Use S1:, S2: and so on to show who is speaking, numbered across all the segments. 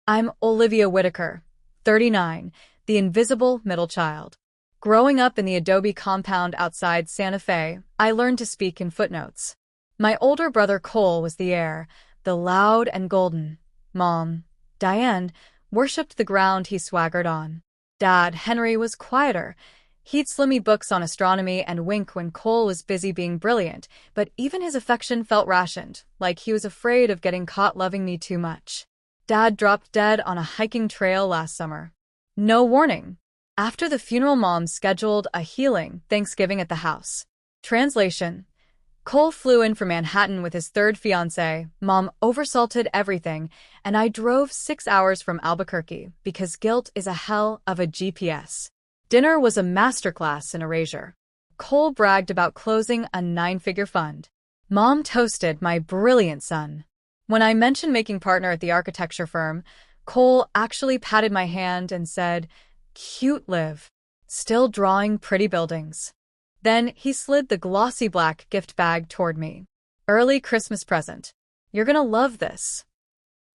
S1: I'm Olivia Whitaker, 39, the invisible middle child. Growing up in the adobe compound outside Santa Fe, I learned to speak in footnotes. My older brother Cole was the heir, the loud and golden. Mom, Diane, worshipped the ground he swaggered on. Dad, Henry, was quieter. He'd slim me books on astronomy and wink when Cole was busy being brilliant, but even his affection felt rationed, like he was afraid of getting caught loving me too much. Dad dropped dead on a hiking trail last summer. No warning. After the funeral, Mom scheduled a healing Thanksgiving at the house. Translation: Cole flew in from Manhattan with his third fiancée, Mom oversalted everything, and I drove 6 hours from Albuquerque because guilt is a hell of a GPS. Dinner was a masterclass in erasure. Cole bragged about closing a 9-figure fund. Mom toasted my brilliant son. When I mentioned making partner at the architecture firm, Cole actually patted my hand and said, "Cute, Liv. Still drawing pretty buildings." Then he slid the glossy black gift bag toward me. "Early Christmas present. You're gonna love this."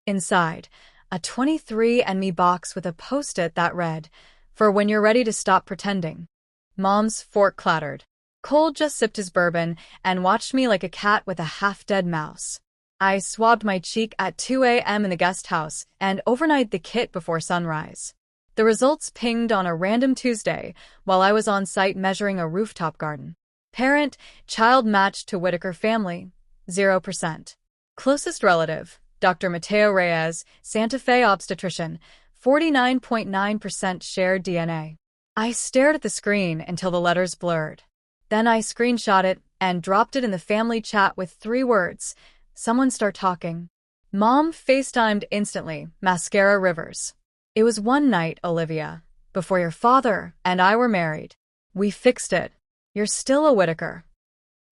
S1: Inside, a 23andMe box with a post-it that read, "For when you're ready to stop pretending." Mom's fork clattered. Cole just sipped his bourbon and watched me like a cat with a half-dead mouse. I swabbed my cheek at 2 a.m. in the guest house and overnight the kit before sunrise. The results pinged on a random Tuesday while I was on site measuring a rooftop garden. Parent-child matched to Whitaker family, 0%. Closest relative, Dr. Mateo Reyes, Santa Fe obstetrician, 49.9% shared DNA. I stared at the screen until the letters blurred. Then I screenshot it and dropped it in the family chat with 3 words. Someone start talking. Mom FaceTimed instantly, mascara rivers. "It was one night, Olivia, before your father and I were married. We fixed it. You're still a Whitaker."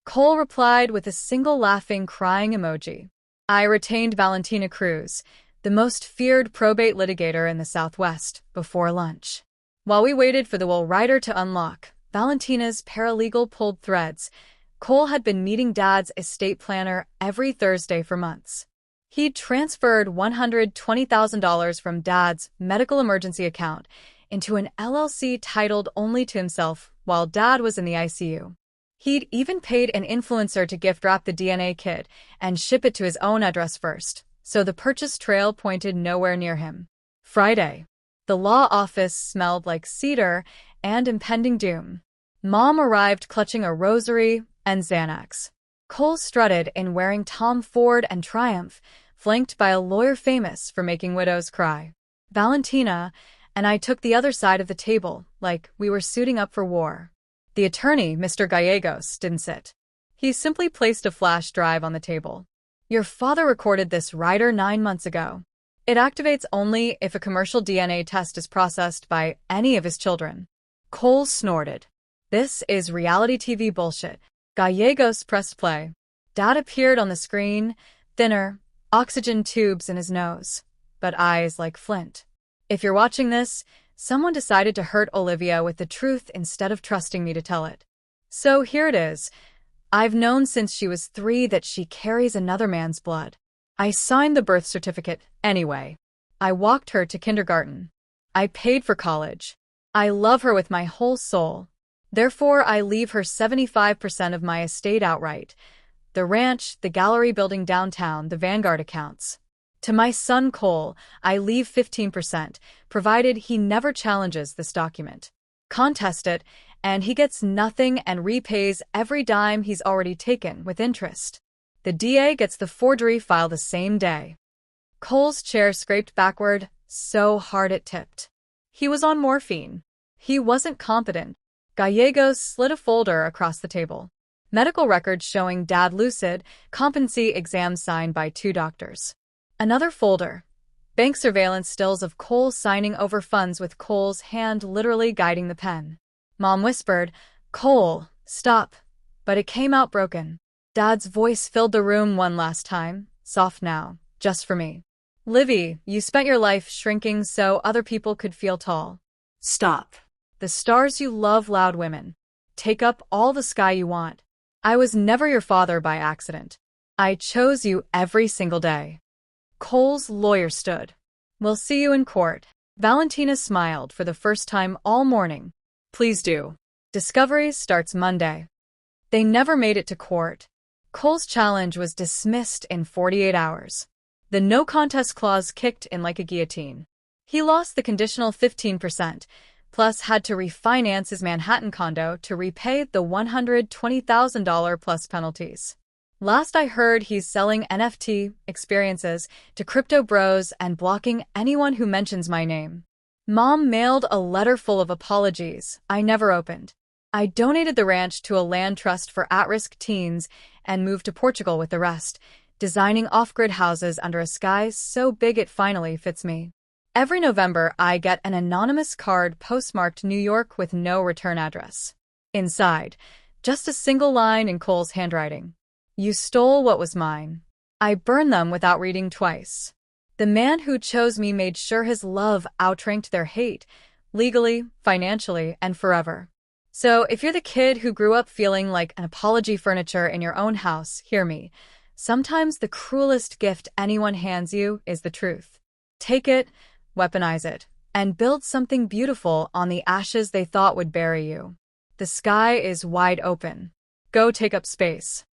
S1: Cole replied with a single laughing, crying emoji. I retained Valentina Cruz, the most feared probate litigator in the Southwest, before lunch. While we waited for the will writer to unlock, Valentina's paralegal pulled threads. Cole had been meeting Dad's estate planner every Thursday for months. He'd transferred $120,000 from Dad's medical emergency account into an LLC titled only to himself while Dad was in the ICU. He'd even paid an influencer to gift wrap the DNA kit and ship it to his own address first, so the purchase trail pointed nowhere near him. Friday. The law office smelled like cedar and impending doom. Mom arrived clutching a rosary and Xanax. Cole strutted in wearing Tom Ford and Triumph, flanked by a lawyer famous for making widows cry. Valentina and I took the other side of the table, like we were suiting up for war. The attorney, Mr. Gallegos, didn't sit. He simply placed a flash drive on the table. "Your father recorded this writer 9 months ago. It activates only if a commercial DNA test is processed by any of his children." Cole snorted. "This is reality TV bullshit." Gallegos pressed play. Dad appeared on the screen, thinner, oxygen tubes in his nose, but eyes like flint. "If you're watching this, someone decided to hurt Olivia with the truth instead of trusting me to tell it. So here it is. I've known since she was 3 that she carries another man's blood. I signed the birth certificate anyway. I walked her to kindergarten. I paid for college. I love her with my whole soul. Therefore, I leave her 75% of my estate outright. The ranch, the gallery building downtown, the Vanguard accounts. To my son Cole, I leave 15%, provided he never challenges this document. Contest it, and he gets nothing and repays every dime he's already taken with interest. The DA gets the forgery file the same day." Cole's chair scraped backward so hard it tipped. He was on morphine. He wasn't competent. Gallegos slid a folder across the table. Medical records showing Dad lucid, competency exams signed by 2 doctors. Another folder. Bank surveillance stills of Cole signing over funds with Cole's hand literally guiding the pen. Mom whispered, "Cole, stop." But it came out broken. Dad's voice filled the room one last time, soft now, just for me. "Livy, you spent your life shrinking so other people could feel tall. Stop. The stars you love, loud women. Take up all the sky you want. I was never your father by accident. I chose you every single day." Cole's lawyer stood. We'll see you in court. Valentina smiled for the first time all morning. Please do. Discovery starts Monday. They never made it to court. Cole's challenge was dismissed in 48 hours. The no contest clause kicked in like a guillotine. He lost the conditional 15%, plus had to refinance his Manhattan condo to repay the $120,000 plus penalties. Last I heard, he's selling NFT experiences to crypto bros and blocking anyone who mentions my name. Mom mailed a letter full of apologies I never opened. I donated the ranch to a land trust for at-risk teens and moved to Portugal with the rest, designing off-grid houses under a sky so big it finally fits me. Every November, I get an anonymous card postmarked New York with no return address. Inside, just a single line in Cole's handwriting. You stole what was mine. I burn them without reading twice. The man who chose me made sure his love outranked their hate, legally, financially, and forever. So if you're the kid who grew up feeling like an apology furniture in your own house, hear me. Sometimes the cruelest gift anyone hands you is the truth. Take it, weaponize it, and build something beautiful on the ashes they thought would bury you. The sky is wide open. Go take up space.